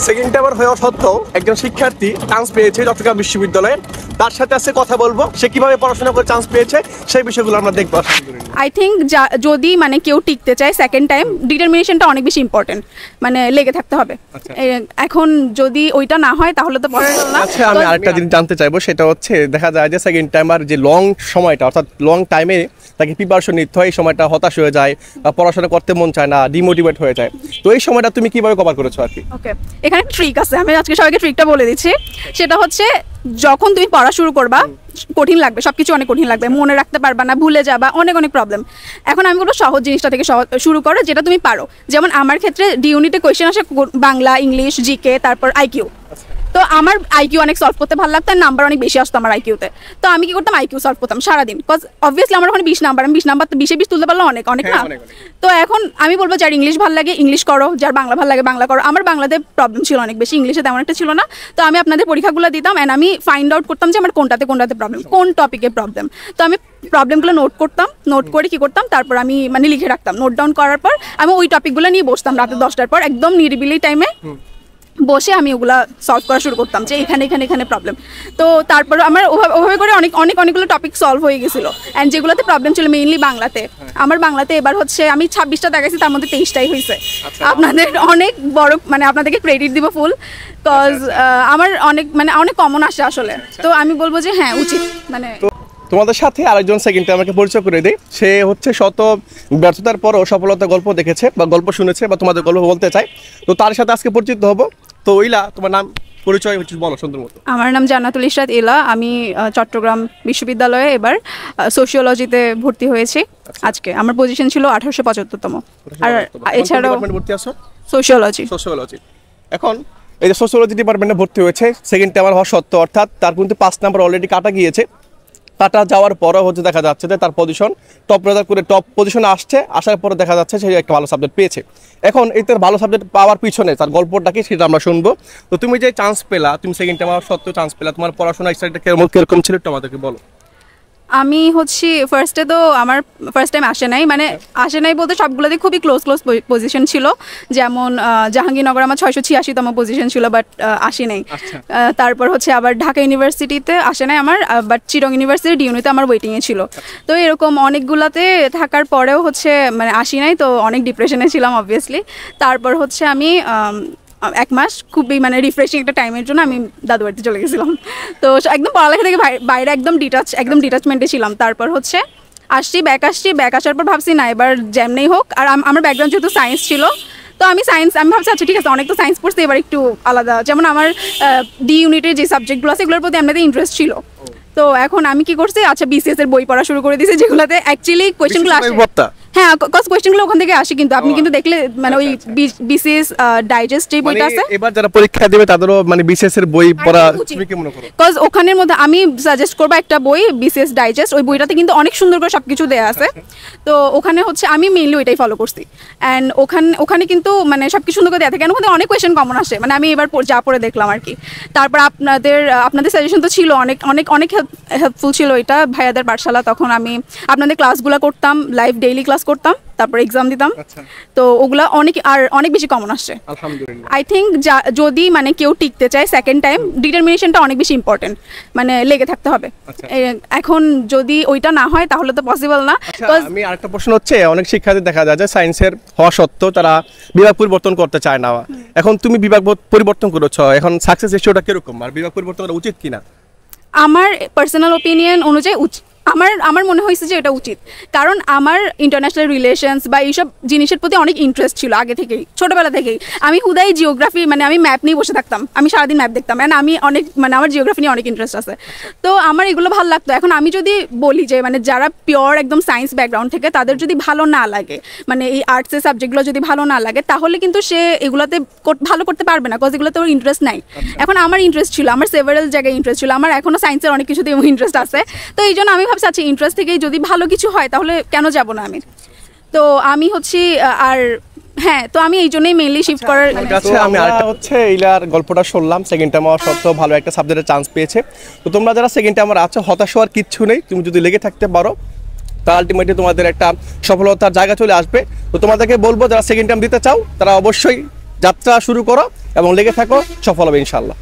Second timer হওয়া সত্ত্বেও একজন শিক্ষার্থী চান্স পেয়েছে চট্টগ্রাম বিশ্ববিদ্যালয়ে। তার সাথে আজকে কথা বলবো, সে কিভাবে পড়াশোনা করে চান্স পেয়েছে সেই বিষয়গুলো আমরা দেখবো। আই থিঙ্ক যদি মানে কেউ টিকতে চায় সেকেন্ড টাইম, ডিটারমিনেশনটা অনেক বেশি ইম্পর্টেন্ট, মানে লেগে থাকতে হবে। এখন যদি ওইটা না হয় তাহলে তো পড়া গেল না। আচ্ছা, আমি আরেকটা জিনিস জানতে চাইবো, সেটা হচ্ছে দেখা যায় যে সেকেন্ড টাইমার যে লং সময়টা, অর্থাৎ লং টাইমে তাকে প্রিপারেশন নিতে হয়, এই সময়টা হতাশ হয়ে যায় বা পড়াশোনা করতে মন চায় না, ডিমোটিভেট হয়ে যায়। তো এই সময়টা তুমি কিভাবে কভার করেছো আর কি? ওকে, এখানে ট্রিক আছে, আমি আজকে সবাইকে ট্রিকটা বলে দিচ্ছি। সেটা হচ্ছে যখন তুমি পড়া শুরু করবা কঠিন লাগবে, সবকিছু অনেক কঠিন লাগবে, মনে রাখতে পারবা না, ভুলে যাবা, অনেক অনেক প্রবলেম। এখন আমি বলবো সহজ জিনিসটা থেকে শুরু করো, যেটা তুমি পারো। যেমন আমার ক্ষেত্রে ডি ইউনিটে কোয়েশ্চেন আসে বাংলা, ইংলিশ, জিকে, তারপর আইকিউ। তো আমার আইকিউ অনেক সলভ করতে ভালো লাগতো, নাম্বার অনেক বেশি আসতো আমার আইকিউতে। তো আমি কি করতাম, আইকিউ সলভ করতাম সারাদিন, বিকজ অবভিয়াসলি আমার ওখানে 20 নাম্বার, আমি 20 নাম্বার তো 20-এ 20 তুলতে পারলে অনেক অনেক না। তো এখন আমি বলবো যার ইংলিশ ভালো লাগে ইংলিশ করো, যার বাংলা ভালো লাগে বাংলা করো। আমার বাংলাতে প্রবলেম ছিল অনেক বেশি, ইংলিশে তেমন একটা ছিল না। তো আমি আপনাদের পরীক্ষাগুলো দিতাম অ্যান্ড আমি ফাইন্ড আউট করতাম যে আমার কোনটাতে প্রবলেম, কোন টপিকে প্রবলেম। তো আমি প্রবলেমগুলো নোট করতাম, নোট করে কি করতাম, তারপর আমি মানে লিখে রাখতাম। নোট ডাউন করার পর আমি ওই টপিকগুলো নিয়ে বসতাম রাতে 10টার পর, একদম নিরিবিলি টাইমে বসে আমি ওগুলা সলভ করা শুরু করতাম যে এখানে এখানে এখানে প্রবলেম। তো তারপর আমার ওভাবে করে অনেকগুলো টপিক সলভ হয়ে গেছিলো। অ্যান্ড যেগুলোতে প্রবলেম ছিল মেইনলি বাংলাতে, আমার বাংলাতে এবার হচ্ছে আমি 26টা দেখাইছি, তার মধ্যে 23টাই হয়েছে। আপনাদের অনেক বড়, মানে আপনাদেরকে ক্রেডিট দিব ফুল, বিকজ আমার অনেক কমন আসে আসলে। তো আমি বলবো যে হ্যাঁ উচিত। মানে তোমাদের সাথে আরেকজন সেকেন্ড টাইমারকে পরিচয় করে দিই। সে হচ্ছে শত ব্যর্থতার পরও সফলতার গল্প দেখেছে বা গল্প শুনেছে বা তোমাদের গল্প বলতে চায়। তো তার সাথে আজকে পরিচিত হবো। তো ইলা, তোমার নাম পরিচয় হচ্ছে বলো সুন্দর মতো। আমার নাম জান্নাতুল ইশরাত ইলা, আমি চট্টগ্রাম বিশ্ববিদ্যালয়ে এবার সোশিওলজিতে ভর্তি হয়েছি আজকে। আমার পজিশন ছিল 1875তম। আর এছাড়াও ভর্তি আছো সোশিওলজি। এখন এই যে সোশিওলজি ডিপার্টমেন্টে ভর্তি হয়েছে সেকেন্ড টাইমার হওয়া সত্ত্বেও, অর্থাৎ তার কিন্তু 5 নাম্বার অলরেডি কাটা গিয়েছে। কাটা যাওয়ার পরও হচ্ছে দেখা যাচ্ছে যে তার পজিশন টপ রেজাল্ট করে টপ পজিশনে আসার পরে দেখা যাচ্ছে সে একটা ভালো সাবজেক্ট পেয়েছে। এখন এই তার ভালো সাবজেক্ট পাওয়ার পিছনে তার গল্পটা কি সেটা আমরা শুনবো। তো তুমি যে চান্স পেলা, তুমি সেকেন্ড টাইম হওয়ার সত্ত্বেও চান্স পেলা, তোমার পড়াশোনা স্টাইলটা কিরকম ছিল একটু আমাদেরকে বলো। আমি হচ্ছে ফার্স্টে তো আমার ফার্স্ট টাইম আসে নাই বলতে সবগুলোতে খুবই ক্লোজ পজিশন ছিল। যেমন জাহাঙ্গীরনগর আমার 686তম পজিশন ছিল, বাট আসি নাই। তারপর হচ্ছে আবার ঢাকা ইউনিভার্সিটিতে আসে নাই আমার, বাট চিটং ইউনিভার্সিটি ডিউনিতে আমার ওয়েটিংয়ে ছিল। তো এরকম অনেকগুলাতে থাকার পরেও হচ্ছে মানে আসি নাই, তো অনেক ডিপ্রেশনে ছিলাম অবভিয়াসলি। তারপর হচ্ছে আমি 1 মাস খুবই মানে রিফ্রেশিং একটা টাইমের জন্য আমি দাদু বাড়িতে চলে গেছিলাম। তো একদম পড়ালেখা থেকে বাইরে একদম ডিটাচমেন্টে ছিলাম। তারপর হচ্ছে ব্যাক আসার পর ভাবছি না এবার যেমনেই হোক। আর আমার ব্যাকগ্রাউন্ড যেহেতু সায়েন্স ছিল, তো আমি ভাবছি আচ্ছা ঠিক আছে, অনেক তো সায়েন্স পড়ছি, এবার একটু আলাদা। যেমন আমার ডি ইউনিটের যে সাবজেক্টগুলো আছে এগুলোর প্রতি এমনিতে ইন্টারেস্ট ছিল। তো এখন আমি কি করছি, আচ্ছা বিসিএস এর বই পড়া শুরু করে দিয়েছি, যেগুলোতে অ্যাকচুয়ালি কোয়েশ্চেনগুলো আসে। হ্যাঁ, কোয়েশ্চেনগুলো ওখান থেকে আসে, কিন্তু আপনি কিন্তু দেখলে মানে ওই বিসিএস ডাইজেস্ট যে বইটা আছে, এবার যারা পরীক্ষা দেবে তাদেরও মানে বিসিএস এর বই পড়া তুমি কি মনে করো? বিকজ ওখানের মধ্যে আমি সাজেস্ট করবো একটা বই বিসিএস ডাইজেস্ট, ওই বইটাতে কিন্তু অনেক সুন্দর করে সবকিছু দেয়া আছে। তো ওখানে হচ্ছে আমি মেইনলি ওইটাই ফলো করছি। অ্যান্ড ওখানে কিন্তু মানে সবকিছু সুন্দর করে দেয়া থাকে, ওখানে অনেক কোয়েশ্চেন কমন আসে, মানে আমি এবার যা পড়ে দেখলাম আর কি। তারপর আপনাদের সাজেশন তো ছিল অনেক হেল্পফুল ছিল এটা, ভাইয়াদের পাঠশালা। তখন আমি আপনাদের ক্লাসগুলো করতাম, লাইভ ডেইলি ক্লাস করতাম, তারপর এক্সাম দিতাম। তো ওগুলা অনেক বেশি কমন আসছে আলহামদুলিল্লাহ। আই থিঙ্ক যদি মানে কেউ টিকতে চায় সেকেন্ড টাইম, ডিটারমিনেশনটা অনেক বেশি ইম্পর্টেন্ট, মানে লেগে থাকতে হবে। এখন যদি ওইটা না হয় তাহলে তো পসিবল না। আমি আরেকটা প্রশ্ন হচ্ছে, অনেক শিক্ষার্থী দেখা যায় যে সায়েন্সের হওয়া সত্ত্বেও তারা বিভাগ পরিবর্তন করতে চায় না। এখন তুমি বিভাগ পরিবর্তন করেছো, এখন সাকসেস রেশিওটা কিরকম আর বিভাগ পরিবর্তন করা উচিত কিনা? আমার পার্সোনাল ওপিনিয়ন অনুযায়ী আমার মনে হয়েছে যে এটা উচিত, কারণ আমার ইন্টারন্যাশনাল রিলেশনস বা এইসব জিনিসের প্রতি অনেক ইন্টারেস্ট ছিল আগে থেকেই, ছোটোবেলা থেকেই। আমি হুদাই জিওগ্রাফি, মানে আমি ম্যাপ নিয়ে বসে থাকতাম, আমি সারাদিন ম্যাপ দেখতাম, অ্যান্ড আমি আমার জিওগ্রাফি নিয়ে অনেক ইন্টারেস্ট আছে। তো আমার এগুলো ভালো লাগতো। এখন আমি যদি বলি যে মানে যারা পিওর একদম সায়েন্স ব্যাকগ্রাউন্ড থেকে, তাদের যদি ভালো না লাগে, মানে এই আর্টসের সাবজেক্টগুলো যদি ভালো না লাগে, তাহলে কিন্তু সে এগুলোতে ভালো করতে পারবে না, বিকজ এগুলোতে ওর ইন্টারেস্ট নাই। এখন আমার ইন্টারেস্ট ছিল, আমার সেভারাল জায়গায় ইন্টারেস্ট ছিল, আমার এখনও সায়েন্সের অনেক কিছুতে ইন্টারেস্ট আছে। তো এই জন্য আমি ভাবছি আচ্ছা ইন্টারেস্ট থেকে যদি ভালো কিছু হয় তাহলে কেন যাব না আমি। তো আমি হচ্ছে আর হ্যাঁ, তো আমি এই জন্যই মেইনলি শিফট করার কাছে আমি আরেকটা হচ্ছে এইলার গল্পটা শুনলাম। সেকেন্ড টাইম হওয়ার সত্ত্বেও ভালো একটা সাবজেক্টে চান্স পেয়েছে। তো তোমরা যারা সেকেন্ড টাইম আছো, হতাশ হওয়ার কিচ্ছু নেই। তুমি যদি লেগে থাকতে পারো তা আলটিমেটলি তোমাদের একটা সফলতার জায়গা চলে আসবে। তো তোমাদেরকে বলবো যারা সেকেন্ড টাইম দিতে চাও তারা অবশ্যই যাত্রা শুরু করো এবং লেগে থাকো, সফল হবে ইনশাল্লাহ।